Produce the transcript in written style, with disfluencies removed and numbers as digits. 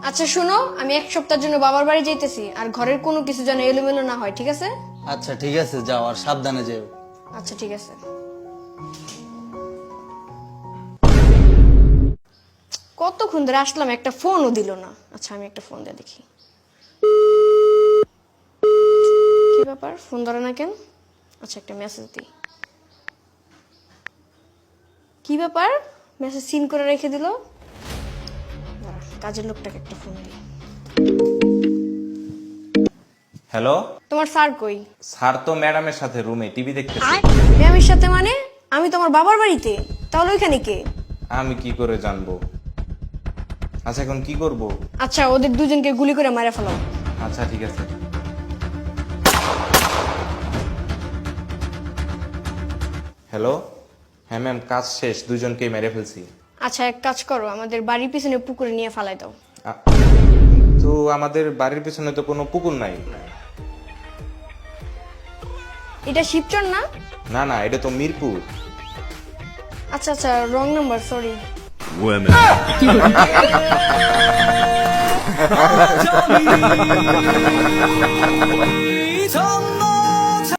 আচ্ছা শুনো, আমি এক সপ্তাহের জন্য বাবার বাড়ি যাইতেছি, আর ঘরের কোনো কিছু যেন এলোমেলো না হয়, ঠিক আছে? আচ্ছা ঠিক আছে, যাও, আর সাবধানে যেও। আচ্ছা ঠিক আছে। কতক্ষণ ধরে আসলাম, একটা ফোনও দিল না। আচ্ছা আমি একটা ফোন দিয়ে দেখি। কি ব্যাপার, ফোন ধরে না কেন? আচ্ছা একটা মেসেজ দিই। কি ব্যাপার, মেসেজ সিন করে রেখে দিল। দাঁড়া, কাজের লোকটাকে একটা ফোন দিই। হ্যালো, তোমার স্যার কই? স্যার তো ম্যাডামের সাথে রুমে টিভি দেখতেছে। ম্যামের সাথে মানে? আমি তোমার বাবার বাড়িতে, তাহলে ওইখানে কে? আমি কি করে জানবো? আচ্ছা এখন কি করব? আচ্ছা ওদের দুজনকে গুলি করে মারা ফেলাও। আচ্ছা ঠিক আছে। হ্যালো, হ্যাঁ ম্যাম, কাজ শেষ, দুজনকেই মেরে ফেলছি। আচ্ছা এক কাজ করো, আমাদের বাড়ির পিছনে পুকুরে নিয়ে ফালাই দাও। আ- তো আমাদের বাড়ির পিছনে তো কোনো পুকুর নাই। এটা শিবচর না? না না, এটা তো মিরপুর। আচ্ছা আচ্ছা, রং নাম্বার, সরি। Women.